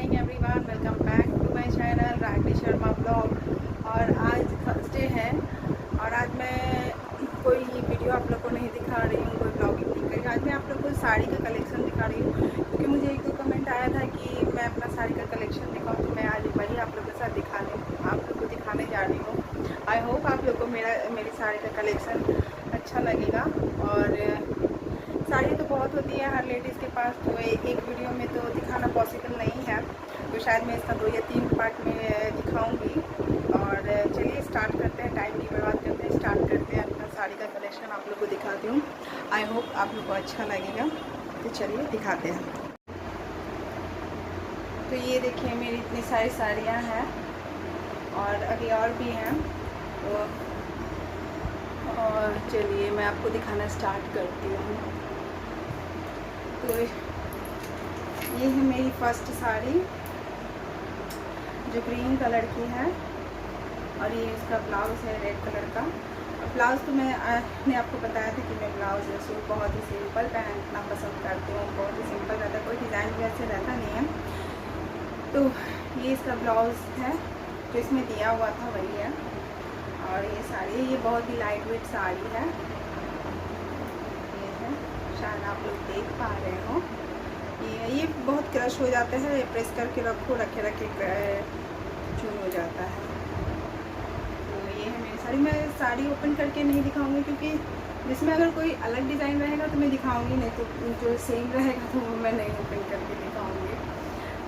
Morning everyone, welcome back to my channel Ragini Sharma blog. और आज Thursday है और आज मैं कोई वीडियो आप लोग को नहीं दिखा रही हूँ, कोई ब्लॉगिंग नहीं कर रही हूँ। आज मैं आप लोग को साड़ी का कलेक्शन दिखा रही हूँ क्योंकि मुझे एक दो कमेंट आया था कि मैं अपना साड़ी का कलेक्शन दिखाऊँ, तो मैं आज वही आप लोग के साथ आप लोग को दिखाने जा रही हूँ। आई होप आप लोग को मेरी साड़ी का कलेक्शन अच्छा लगेगा। और साड़ी तो बहुत होती है हर लेडीज़ के पास, तो एक वीडियो में तो दिखाना पॉसिबल नहीं है, तो शायद मैं इसका 2 या 3 पार्ट में दिखाऊंगी। और चलिए स्टार्ट करते हैं, टाइम नहीं बर्बाद करते हैं, स्टार्ट करते हैं। अपना साड़ी का कलेक्शन आप लोग को दिखाती हूँ। आई होप आप लोग को अच्छा लगेगा, तो चलिए दिखाते हैं। तो ये देखिए मेरी इतनी सारी साड़ियाँ हैं और अभी और भी हैं, तो और चलिए मैं आपको दिखाना स्टार्ट करती हूँ। तो ये है मेरी फर्स्ट साड़ी जो ग्रीन कलर की है और ये इसका ब्लाउज़ है रेड कलर का। ब्लाउज़ तो मैंने आपको बताया था कि मैं ब्लाउज़ या सूट बहुत ही सिंपल पहनना पसंद करती हूँ, बहुत ही सिंपल रहता है, कोई डिज़ाइन वैसे रहता नहीं है। तो ये इसका ब्लाउज़ है जो इसमें दिया हुआ था वही है। और ये साड़ी, ये बहुत ही लाइट वेट साड़ी है, ये है, शायद आप लोग देख पा रहे हो। ये बहुत क्रश हो जाता है, प्रेस करके रखो, रखे चून हो जाता है। तो ये है मेरी साड़ी। मैं साड़ी ओपन करके नहीं दिखाऊंगी क्योंकि जिसमें अगर कोई अलग डिज़ाइन रहेगा तो मैं दिखाऊंगी, नहीं तो जो सेम रहेगा तो वो मैं नहीं ओपन करके दिखाऊंगी।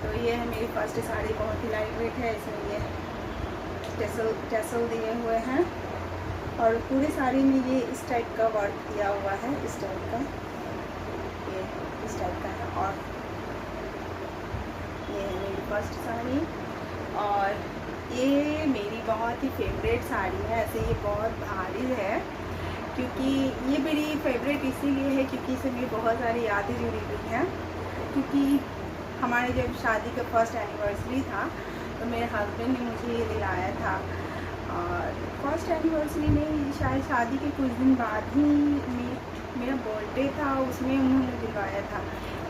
तो ये है मेरी फर्स्ट साड़ी, बहुत ही लाइट वेट है। इसमें ये टैसल दिए हुए हैं और पूरी साड़ी में ये इस टाइप का वर्क दिया हुआ है, इस टाइप का, ये इस टाइप का है। और ये है मेरी फर्स्ट साड़ी और ये मेरी बहुत ही फेवरेट साड़ी है। ऐसे ये बहुत भारी है क्योंकि ये मेरी फेवरेट इसीलिए है क्योंकि इससे मेरी बहुत सारी यादें जुड़ी हुई हैं। क्योंकि हमारे जब शादी का फर्स्ट एनिवर्सरी था तो मेरे हस्बैंड ने मुझे ये दिलाया था। और फर्स्ट एनिवर्सरी में शायद शादी के कुछ दिन बाद ही मेरा बर्थडे था, उसमें उन्होंने दिलवाया था।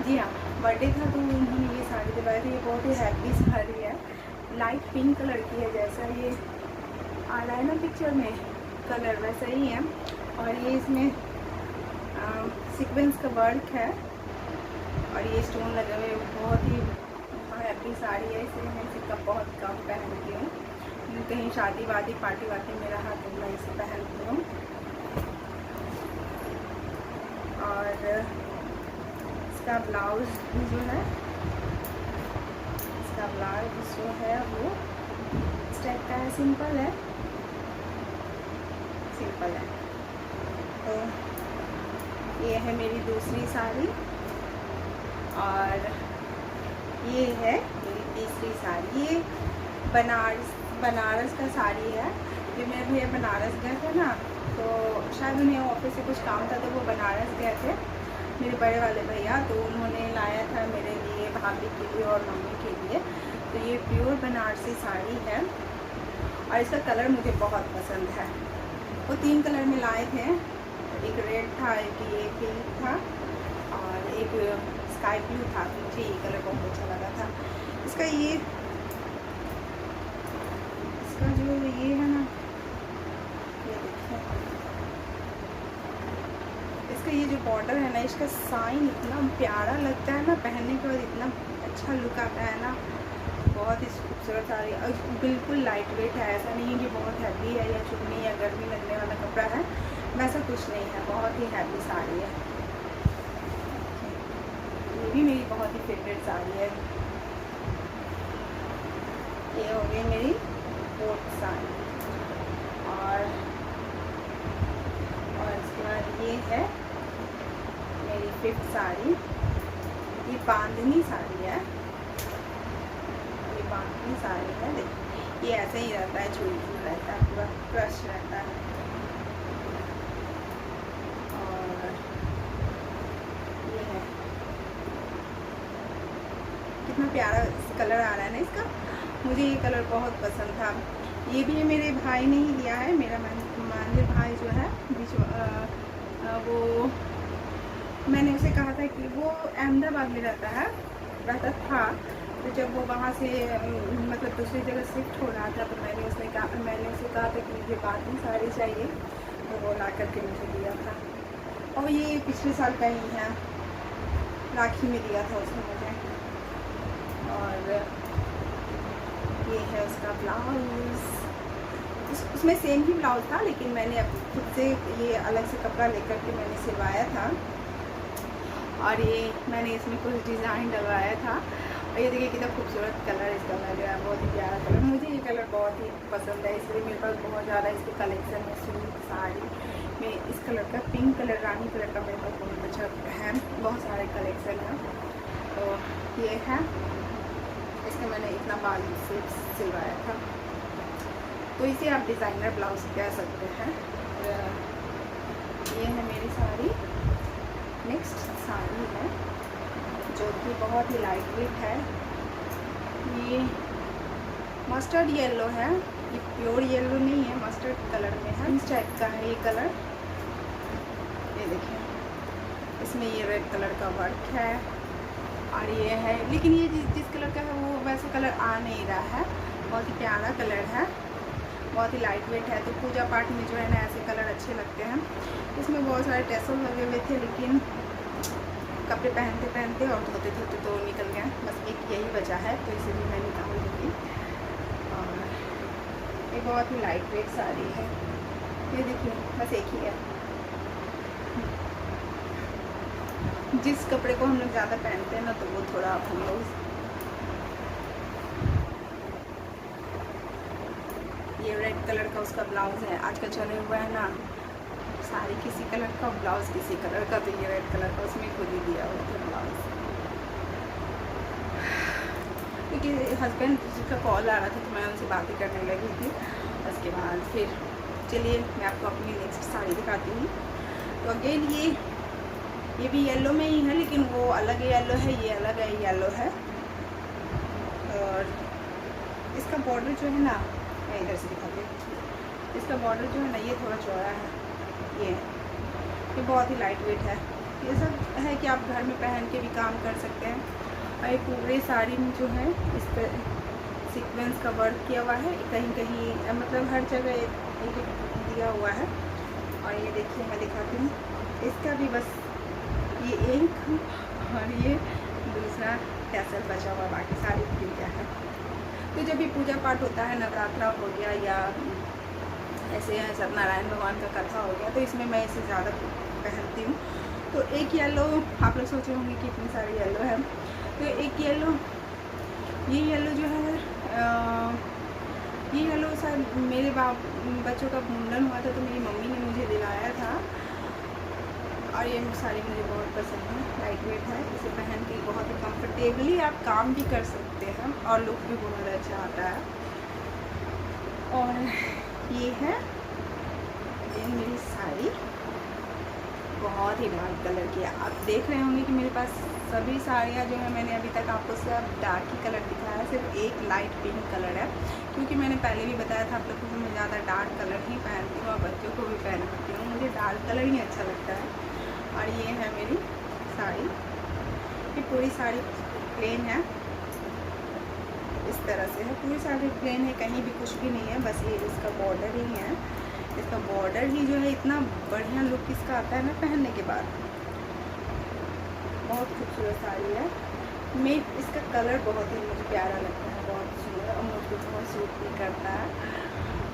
जी हाँ, बर्थडे था तो उन्होंने ये साड़ी दिलवाई थी। ये बहुत ही हैप्पी साड़ी है, लाइट पिंक कलर की है, जैसा ये आ रहा है ना पिक्चर में कलर वैसा ही है। और ये इसमें सीक्वेंस का वर्क है और ये स्टोन लगे हुए, बहुत ही हैप्पी साड़ी है। इसे मैं सिक्का बहुत कम पहनती हूँ, कहीं शादी वादी पार्टी वार्टी में रहा तो मैं इसे पहनती हूँ। और इसका ब्लाउज जो है, इसका ब्लाउज जो है वो इस टाइप का है, सिंपल है, सिंपल है। तो ये है मेरी दूसरी साड़ी और ये है मेरी तीसरी साड़ी। ये बनारस का साड़ी है। जब मेरे भैया बनारस गए थे ना, तो शायद उन्हें ऑफिस से कुछ काम था तो वो बनारस गए थे, मेरे बड़े वाले भैया, तो उन्होंने लाया था मेरे लिए, भाभी के लिए और मम्मी के लिए। तो ये प्योर बनारसी साड़ी है और इसका कलर मुझे बहुत पसंद है। वो 3 कलर में लाए थे, एक रेड था, एक ये पिंक था और एक स्काई ब्लू था। मुझे ये कलर बहुत अच्छा लगा था। इसका जो ये है ना, ये देखिए, इसका ये जो बॉर्डर है ना, इसका साइन इतना प्यारा लगता है ना, पहनने के बाद इतना अच्छा लुक आता है ना, बहुत ही खूबसूरत साड़ी। और बिल्कुल लाइट वेट है, ऐसा नहीं है कि बहुत हैवी है या चुभने या गर्मी लगने वाला कपड़ा है, वैसा कुछ नहीं है, बहुत ही हैवी साड़ी है। ये भी मेरी बहुत ही फेवरेट साड़ी है। ये हो गई मेरी 4th साड़ी और इसके बाद ये है मेरी 5th साड़ी। ये बांधनी साड़ी है, ये बांधनी साड़ी है। देखिए ये ऐसे ही रहता है, चूल रहता है, पूरा क्रश रहता है। और ये है, कितना प्यारा कलर आ रहा है ना इसका, मुझे ये कलर बहुत पसंद था। ये भी मेरे भाई ने ही दिया है, मेरा मानदेय भाई जो है वो, मैंने उसे कहा था कि वो अहमदाबाद में रहता था, तो जब वो वहाँ से मतलब दूसरी जगह शिफ्ट हो रहा था तो मैंने उसे कहा था कि मुझे पार्टी साड़ी चाहिए, तो वो ला करके मुझे दिया था। और ये पिछले साल का ही है, राखी में दिया था उसने मुझे। और ये है उसका ब्लाउज़, उसमें सेम ही ब्लाउज़ था, लेकिन मैंने अब खुद से ये अलग से कपड़ा लेकर के मैंने सिलवाया था। और ये मैंने इसमें कुछ डिज़ाइन डलवाया था। और ये देखिए कितना खूबसूरत कलर इसका लग रहा है, बहुत ही प्यारा कलर। मुझे ये कलर बहुत ही पसंद है, इसलिए मेरे पास बहुत ज़्यादा इसके कलेक्शन है। सूट साड़ी में इस कलर का, पिंक कलर, रानी कलर का मेरे पास बहुत अच्छा है, बहुत सारे कलेक्शन हैं। तो ये है, इसका मैंने इतना बाजू से सिलवाया था। तो इसे आप डिज़ाइनर ब्लाउज कह सकते हैं। ये है मेरी साड़ी। नेक्स्ट साड़ी है जो कि बहुत ही लाइट वेट है। ये मस्टर्ड येलो है, ये प्योर येलो नहीं है, मस्टर्ड कलर में है, इस टाइप का है ये कलर। ये देखिए, इसमें ये रेड कलर का वर्क है। और ये है, लेकिन ये जिस कलर का है वो वैसा कलर आ नहीं रहा है। बहुत ही प्यारा कलर है, बहुत ही लाइट वेट है। तो पूजा पाठ में जो है ना ऐसे कलर अच्छे लगते हैं। इसमें बहुत सारे टैसल लगे हुए थे, लेकिन कपड़े पहनते पहनते और धोते धोते तो निकल गए। बस एक यही वजह है, तो इसे भी मैं निकाल दूँगी। और ये बहुत ही लाइट वेट साड़ी है। ये देखिए, बस एक ही है। जिस कपड़े को हम लोग ज़्यादा पहनते हैं ना, तो वो थोड़ा हम लोग, ये रेड कलर का उसका ब्लाउज़ है। आजकल चले हुआ है ना, साड़ी किसी कलर का, ब्लाउज़ किसी कलर का, तो ये रेड कलर का उसमें खुद ही दिया हुआ था ब्लाउज़। क्योंकि हस्बैंड का कॉल आ रहा था तो मैं उनसे बातें करने लगी थी। उसके बाद फिर चलिए मैं आपको अपनी नेक्स्ट साड़ी दिखाती हूँ। तो अगेन ये भी येलो में ही है, लेकिन वो अलग येलो है, ये अलग है येलो है। और इसका बॉर्डर जो है ना, मैं इधर से दिखाती हूँ। इसका बॉर्डर जो है ना, ये थोड़ा चौड़ा है। ये बहुत ही लाइट वेट है। ये सब है कि आप घर में पहन के भी काम कर सकते हैं। और ये पूरे साड़ी में जो है इस पर सीक्वेंस का वर्क किया हुआ है, कहीं कहीं मतलब हर जगह एक दिया हुआ है। और ये देखिए, मैं दिखाती हूँ, इसका भी बस ये एक और ये दूसरा टैसल बचा हुआ, बाकी सारी ठीक है। तो जब भी पूजा पाठ होता है, नवरात्रा हो गया या ऐसे सत्यनारायण भगवान का कथा हो गया, तो इसमें मैं इसे ज़्यादा पहनती हूँ। तो एक येलो, आप लोग सोच रहे होंगे कि इतनी सारी येलो है, तो एक येलो, ये येलो जो है ये येलो शायद मेरे बच्चों का मुंडन हुआ था तो मेरी मम्मी ने मुझे दिलाया था। और ये साड़ी मुझे बहुत पसंद है, लाइट वेट है। इसे पहन के बहुत ही कंफर्टेबली आप काम भी कर सकते हैं और लुक भी बहुत अच्छा आता है। और ये है मेरी साड़ी, बहुत ही डार्क कलर की है। आप देख रहे होंगे कि मेरे पास सभी साड़ियाँ जो है, मैंने अभी तक आपको सिर्फ डार्क ही कलर दिखाया है, सिर्फ एक लाइट पिंक कलर है। क्योंकि मैंने पहले भी बताया था आप लोगों को, मैं ज़्यादा डार्क कलर ही पहनती हूँ और बच्चों को भी पहनती हूँ, मुझे डार्क कलर ही अच्छा लगता है। और ये है मेरी साड़ी, ये पूरी साड़ी प्लेन है, इस तरह से है, पूरी साड़ी प्लेन है, कहीं भी कुछ भी नहीं है, बस ये इसका बॉर्डर ही है। इसका बॉर्डर ही जो है इतना बढ़िया लुक इसका आता है ना पहनने के बाद, बहुत खूबसूरत साड़ी है। मैं इसका कलर बहुत ही मुझे प्यारा लगता है, बहुत सुंदर, और मुझको बहुत सूट भी करता है।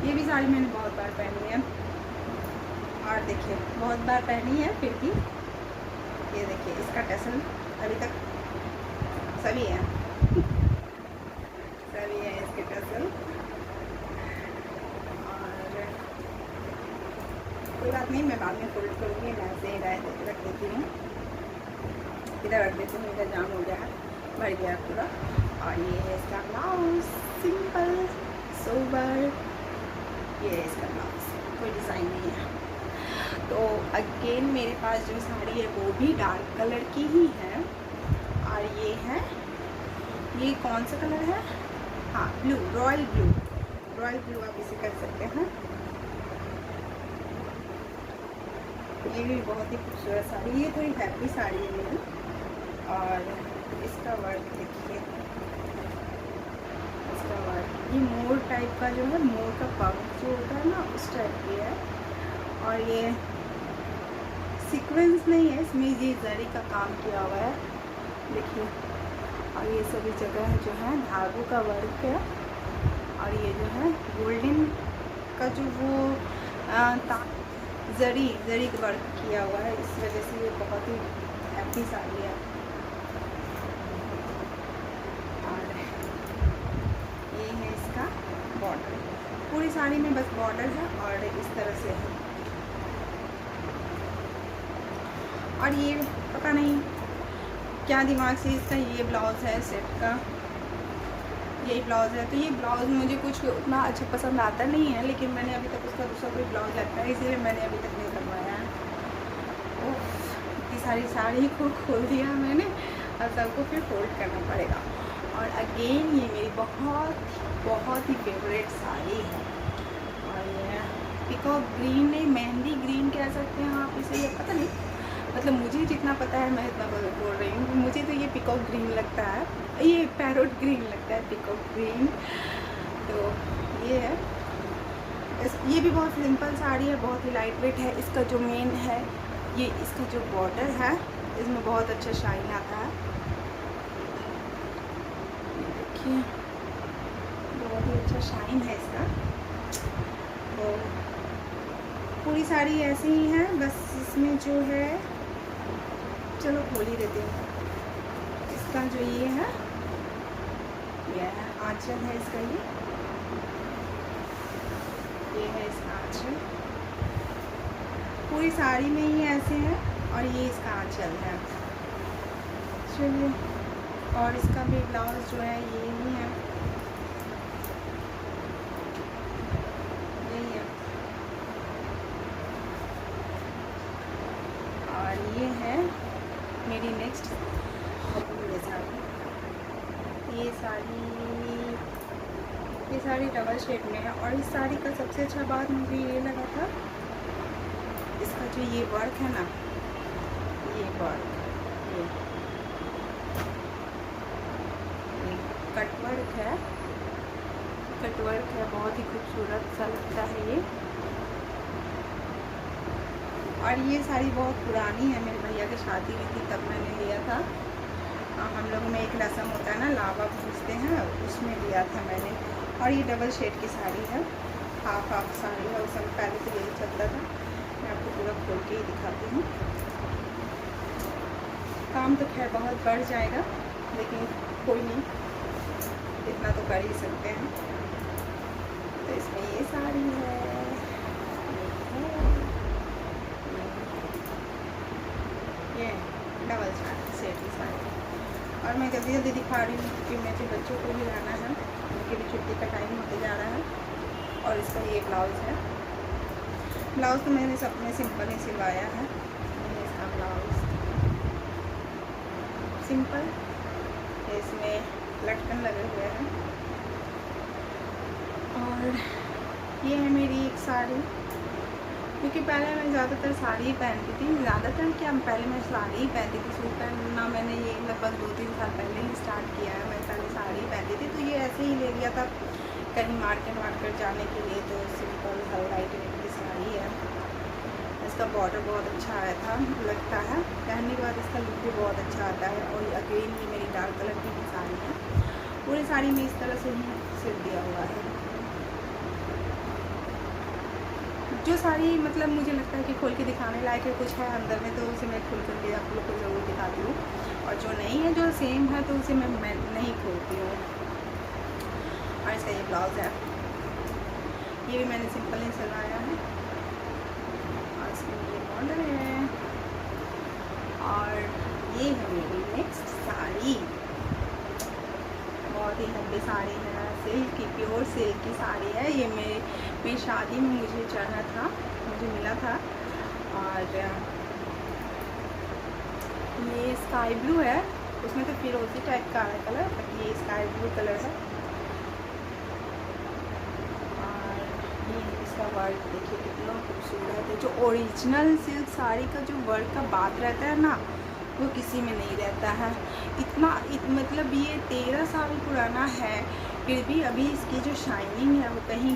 ये भी साड़ी मैंने बहुत बार पहनी है, और देखिए बहुत बार पहनी है फिर भी। ये देखिए, इसका टसल अभी तक सभी है सभी है इसके टसल। और कोई बात नहीं, मैं बाद में फोल्ड करूँगी, मैं ऐसे ही रख देती हूँ, इधर रख देती हूँ, इधर जाम हो गया है, भर गया पूरा। और ये है इसका ब्लाउज, सिंपल सोबर, ये है इसका ब्लाउज, कोई डिज़ाइन नहीं है। तो अगेन मेरे पास जो साड़ी है वो भी डार्क कलर की ही है। और ये है, ये कौन सा कलर है, हाँ ब्लू, रॉयल ब्लू आप इसे कर सकते हैं। ये भी बहुत ही खूबसूरत साड़ी, ये थोड़ी हैवी साड़ी है मेरी। और इसका वर्क देखिए, ये मोर टाइप का जो है, मोर का पंख जो होता है ना, उस टाइप की है। और ये सीक्वेंस नहीं है, इसमें ये जरी का काम किया हुआ है, देखिए। और ये सभी जगह जो है धागों का वर्क है। और ये जो है गोल्डन का जो वो जरी का वर्क किया हुआ है, इस वजह से ये बहुत ही हैप्पी साड़ी है। और ये है इसका बॉर्डर, पूरी साड़ी में बस बॉर्डर है और इस तरह से है। और ये पता नहीं क्या दिमाग से इसका ये ब्लाउज़ है सेट का, यही ब्लाउज़ है। तो ये ब्लाउज़ मुझे कुछ उतना अच्छा पसंद आता नहीं है, लेकिन मैंने अभी तक उसका दूसरा कोई ब्लाउज़ लगता है, इसीलिए मैंने अभी तक नहीं करवाया है। इतनी सारी साड़ी को खोल दिया मैंने और सबको फिर फोल्ड करना पड़ेगा। और अगेन ये मेरी बहुत ही फेवरेट साड़ी है। और ये पीकॉक ग्रीन नहीं, मेहंदी ग्रीन कह सकते हैं आप इसे, ये पता नहीं, मतलब मुझे जितना पता है मैं इतना बोल रही हूँ। मुझे तो ये पीकॉक ग्रीन लगता है, ये पैरोट ग्रीन लगता है, पीकॉक ग्रीन। तो ये है, ये भी बहुत सिंपल साड़ी है, बहुत ही लाइट वेट है। इसका जो मेन है, ये इसका जो बॉर्डर है, इसमें बहुत अच्छा शाइन आता है, देखिए बहुत ही अच्छा शाइन है इसका। तो पूरी साड़ी ऐसी ही है, बस इसमें जो है, चलो खोल ही देती हूँ। इसका जो ये है आंचल है इसका, ये है इसका आंचल, पूरी साड़ी में ही ऐसे है। और ये इसका आंचल है, चलिए। और इसका भी ब्लाउज जो है ये ही है, यही है। और ये है मेरी नेक्स्ट साड़ी, ये साड़ी डबल शेड में है। और इस साड़ी का सबसे अच्छा बात मुझे ये लगा था, इसका जो ये वर्क है ना, ये वर्क, ये कटवर्क है, बहुत ही खूबसूरत सा लगता है ये। और ये साड़ी बहुत पुरानी है, मेरे भैया की शादी हुई थी तब मैंने लिया था। हम लोगों में एक रस्म होता है ना, लावा पूछते हैं, उसमें लिया था मैंने। और ये डबल शेड की साड़ी है, हाफ साड़ी है, उस समय पहले तो यही चलता था। मैं आपको पूरा खोल के ही दिखाती हूँ। काम तो खैर बहुत बढ़ जाएगा, लेकिन कोई नहीं, इतना तो कर ही सकते हैं। तो इसमें ये साड़ी है, ये डबल शेड की साड़ी। और मैं जल्दी जल्दी दिखा रही हूँ क्योंकि मुझे बच्चों को भी लाना है, उनकी भी छुट्टी का टाइम होते जा रहा है। और इसका ये ब्लाउज़ है, ब्लाउज़ तो मैंने अपने सिंपल ही सिलवाया है। इसका ब्लाउज़ सिंपल, इसमें लटकन लगे हुए हैं। और ये है मेरी एक साड़ी, क्योंकि पहले मैं ज़्यादातर साड़ी ही पहनती थी, ज़्यादातर क्या, पहले मैं साड़ी ही पहनती थी। सूट पहनना मैंने ये लगभग 2-3 साल पहले ही स्टार्ट किया है। मैं पहले साड़ी ही पहनती थी, तो ये ऐसे ही ले लिया था कहीं मार्केट जाने के लिए। तो सिंपल लाइट वेट की साड़ी है। इसका बॉर्डर बहुत अच्छा आया था, लगता है पहनने के बाद इसका लुक भी बहुत अच्छा आता है। और अगेन ये मेरी डार्क कलर की भी साड़ी है, पूरी साड़ी में इस तरह से ही सिल दिया हुआ है। जो साड़ी मतलब मुझे लगता है कि खोल के दिखाने लायक है, कुछ है अंदर में, तो उसे मैं खोल करके आप लोग को ज़रूर दिखाती हूँ। और जो नहीं है, जो सेम है, तो उसे मैं नहीं खोलती हूँ। और इसका ये ब्लाउज़ है, ये भी मैंने सिंपल ही सिलवाया है। और इसमें ये बॉर्डर है। और ये है मेरी नेक्स्ट साड़ी, बहुत ही हेवी साड़ी है, सिल्क की, प्योर सिल्क की साड़ी है। ये मेरी शादी में मुझे चढ़ा था, मुझे मिला था। और ये स्काई ब्लू है, उसमें तो फिरोजी टाइप का है कलर, बट ये स्काई ब्लू कलर है। और ये इसका वर्क देखिए कितना खूबसूरत है। जो ओरिजिनल सिल्क साड़ी का जो वर्क का बात रहता है ना, वो किसी में नहीं रहता है। मतलब ये 13 साल पुराना है, फिर भी अभी इसकी जो शाइनिंग है वो कहीं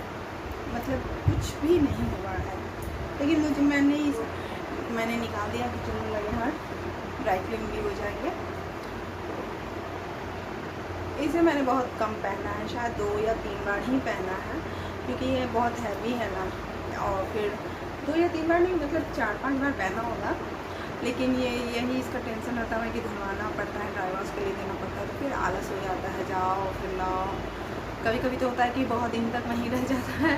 मतलब कुछ भी नहीं हुआ है। लेकिन मैंने निकाल दिया कि चलो लगे हाथ ड्राई क्लीन भी हो जाएंगे। इसे मैंने बहुत कम पहना है, शायद 2 या 3 बार ही पहना है, क्योंकि ये बहुत हैवी है ना। और फिर 2 या 3 बार नहीं, मतलब 4-5 बार पहना होगा। लेकिन यही इसका टेंशन रहता है कि धुलवाना पड़ता है, ड्राई वॉश के लिए देना पड़ता है, तो फिर आलस हो जाता है, जाओ फिर लाओ। कभी कभी तो होता है कि बहुत दिन तक वहीं रह जाता है,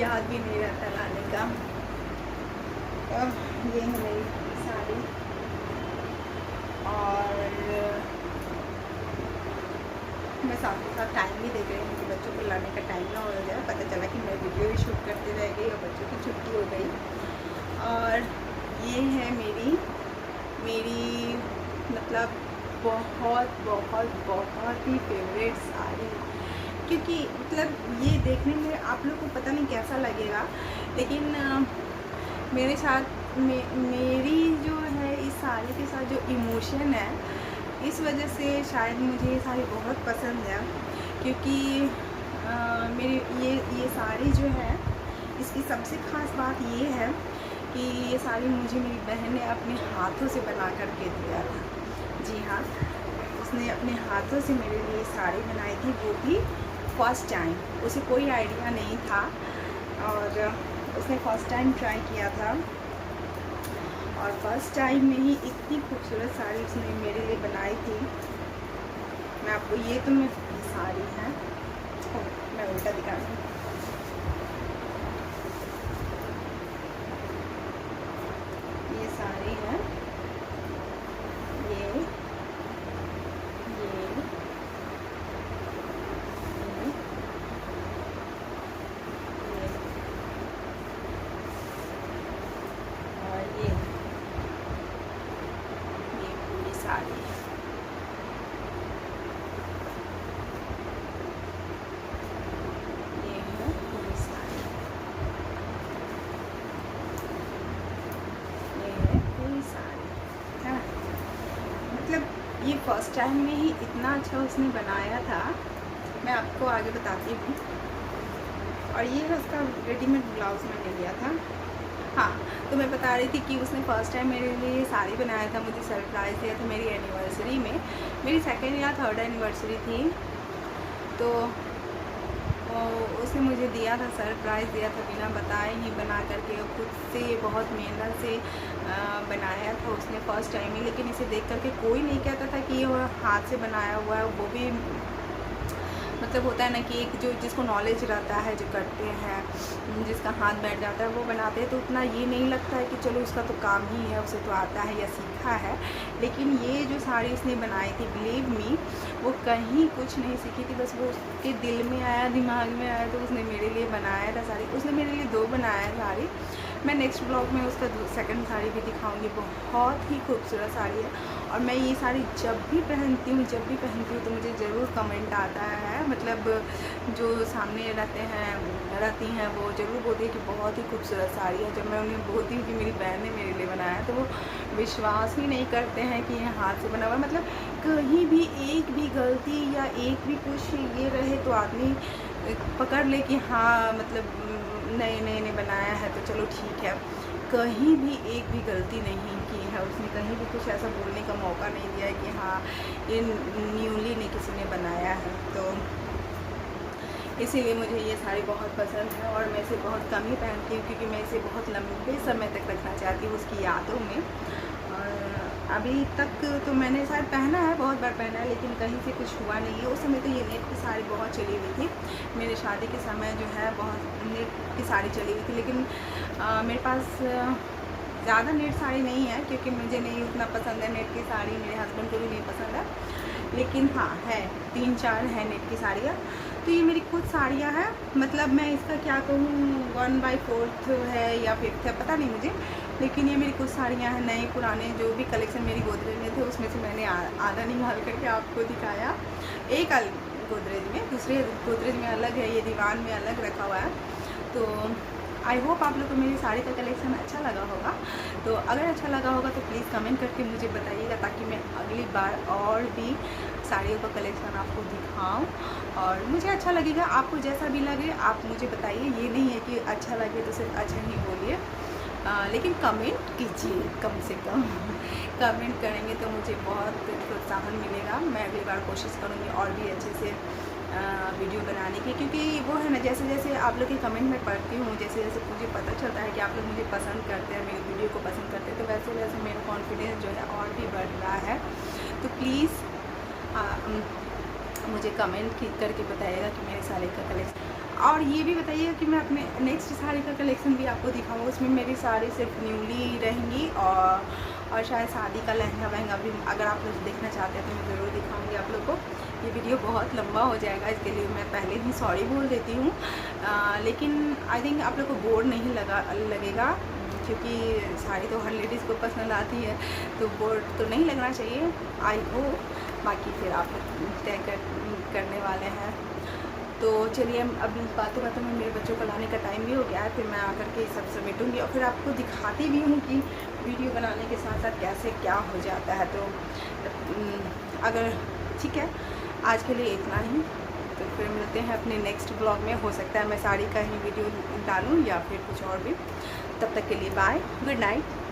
याद भी नहीं रहता लाने का। ये है मेरी साड़ी। और मैं साथ ही साथ टाइम भी देख रही हूँ कि बच्चों को लाने का टाइम ना हो जाए। पता चला कि मैं वीडियो भी शूट करते रह गई और बच्चों की छुट्टी हो गई। और ये है मेरी मतलब बहुत बहुत बहुत ही फेवरेट साड़ी, क्योंकि मतलब ये देखने में आप लोग को पता नहीं कैसा लगेगा, लेकिन मेरे साथ मेरी जो है इस साड़ी के साथ जो इमोशन है, इस वजह से शायद मुझे ये साड़ी बहुत पसंद है। क्योंकि मेरी ये साड़ी जो है, इसकी सबसे ख़ास बात ये है कि ये साड़ी मुझे मेरी बहन ने अपने हाथों से बना कर के दिया था। जी हाँ, उसने अपने हाथों से मेरे लिए साड़ी बनाई थी, वो भी फर्स्ट टाइम। उसे कोई आइडिया नहीं था और उसने फर्स्ट टाइम ट्राई किया था, और फर्स्ट टाइम में ही इतनी खूबसूरत साड़ी उसने मेरे लिए बनाई थी। मैं आपको ये साड़ी है, मैं उल्टा दिखा रही हूँ। ये साड़ी है, ये और ये पूरी साड़ी है। ये है पूरी साड़ी, ये है पूरी साड़ी। हाँ, मतलब ये फर्स्ट टाइम में ही इतना अच्छा उसने बनाया था, मैं आपको आगे बताती हूँ। और ये है उसका रेडीमेड ब्लाउज मैंने लिया था। हाँ, तो मैं बता रही थी कि उसने फ़र्स्ट टाइम मेरे लिए साड़ी बनाया था, मुझे सरप्राइज़ दिया था मेरी एनिवर्सरी में। मेरी 2nd या 3rd एनिवर्सरी थी, तो उसने मुझे दिया था, सरप्राइज़ दिया था, बिना बताए ही बना करके खुद से बहुत मेहनत से बनाया था उसने फ़र्स्ट टाइम ही। लेकिन इसे देख करके कोई नहीं कहता था कि ये हाथ से बनाया हुआ है। वो भी मतलब होता है ना कि एक जो जिसको नॉलेज रहता है, जो करते हैं, जिसका हाथ बैठ जाता है, वो बनाते हैं, तो उतना ये नहीं लगता है कि चलो उसका तो काम ही है, उसे तो आता है या सीखा है। लेकिन ये जो साड़ी उसने बनाई थी, बिलीव मी, वो कहीं कुछ नहीं सीखी थी, बस वो उसके दिल में आया, दिमाग में आया, तो उसने मेरे लिए बनाया था साड़ी। उसने मेरे लिए 2 बनाया है साड़ी। मैं नेक्स्ट ब्लॉग में उसका 2nd साड़ी भी दिखाऊंगी। बहुत ही खूबसूरत साड़ी है, और मैं ये साड़ी जब भी पहनती हूँ तो मुझे ज़रूर कमेंट आता है, मतलब जो सामने रहती हैं वो ज़रूर बोलती है कि बहुत ही खूबसूरत साड़ी है। जब मैं उन्हें बोलती हूँ कि मेरी बहन ने मेरे लिए बनाया है, तो वो विश्वास ही नहीं करते हैं कि ये हाथ से बना हुआ है। मतलब कहीं भी एक भी गलती या एक भी कुछ ये रहे तो आदमी पकड़ ले कि हाँ, मतलब नए बनाया है तो चलो ठीक है। कहीं भी एक भी गलती नहीं की है उसने, कहीं भी कुछ ऐसा बोलने का मौका नहीं दिया है कि हाँ ये न्यूली ने किसी ने बनाया है। तो इसीलिए मुझे ये साड़ी बहुत पसंद है, और मैं इसे बहुत कम ही पहनती हूँ, क्योंकि मैं इसे बहुत लंबे समय तक रखना चाहती हूँ उसकी यादों में। और अभी तक तो मैंने शायद पहना है, बहुत बार पहना है, लेकिन कहीं से कुछ हुआ नहीं है। उस समय तो ये नेट की साड़ी बहुत चली हुई थी, मेरे शादी के समय जो है बहुत नेट की साड़ी चली हुई थी। लेकिन मेरे पास ज़्यादा नेट साड़ी नहीं है, क्योंकि मुझे नहीं उतना पसंद है नेट की साड़ी, मेरे हस्बैंड को भी नहीं पसंद है। लेकिन हाँ है, 3-4 है नेट की साड़ियाँ। तो ये मेरी खुद साड़ियाँ हैं, मतलब मैं इसका क्या कहूँ, 1/4 है या 5th है, पता नहीं मुझे। लेकिन ये मेरी कुछ साड़ियाँ हैं, नए पुराने जो भी कलेक्शन मेरी गोदरेज में थे, उसमें से मैंने आधा निकाल करके आपको दिखाया। एक गोदरेज में, दूसरे गोदरेज में अलग है, ये दीवान में अलग रखा हुआ है। तो आई होप आप लोग को मेरी साड़ी का कलेक्शन अच्छा लगा होगा। तो अगर अच्छा लगा होगा तो प्लीज़ कमेंट करके मुझे बताइएगा, ताकि मैं अगली बार और भी साड़ियों का कलेक्शन आपको दिखाऊं। और मुझे अच्छा लगेगा, आपको जैसा भी लगे आप मुझे बताइए। ये नहीं है कि अच्छा लगे तो सिर्फ अच्छा ही बोलिए, लेकिन कमेंट कीजिए कम से कम। कमेंट करेंगे तो मुझे बहुत प्रोत्साहन मिलेगा। मैं अगली बार कोशिश करूँगी और भी अच्छे से वीडियो बनाने की, क्योंकि वो है ना, जैसे जैसे आप लोग के कमेंट में पढ़ती हूँ, जैसे जैसे मुझे पता चलता है कि आप लोग मुझे पसंद करते हैं, मेरी वीडियो को पसंद करते हैं, तो वैसे वैसे मेरा कॉन्फिडेंस जो है और भी बढ़ रहा है। तो प्लीज़ मुझे कमेंट करके बताइएगा कि मेरे साड़ी का कलेक्शन, और ये भी बताइएगा कि मैं अपने नेक्स्ट साड़ी का कलेक्शन भी आपको दिखाऊँ। उसमें मेरी साड़ी सिर्फ न्यूली रहेंगी, और शायद शादी का लहंगा वहंगा भी अगर आप लोग देखना चाहते हैं तो मैं ज़रूर दिखाऊंगी आप लोग को। ये वीडियो बहुत लंबा हो जाएगा, इसके लिए मैं पहले ही सॉरी बोल देती हूँ, लेकिन आई थिंक आप लोग को बोर नहीं लगेगा, क्योंकि साड़ी तो हर लेडीज़ को पसंद आती है, तो बोर तो नहीं लगना चाहिए, आई होप। बाकी फिर आप तय करने वाले हैं। तो चलिए, अब बातों बातों में मेरे बच्चों को लाने का टाइम भी हो गया है, फिर मैं आकर के सब समेटूँगी और फिर आपको दिखाती भी हूँ कि वीडियो बनाने के साथ साथ कैसे क्या हो जाता है। तो अगर ठीक है, आज के लिए इतना ही, तो फिर मिलते हैं अपने नेक्स्ट ब्लॉग में। हो सकता है मैं साड़ी का ही वीडियो डालूँ या फिर कुछ और भी। तब तक के लिए बाय, गुड नाइट।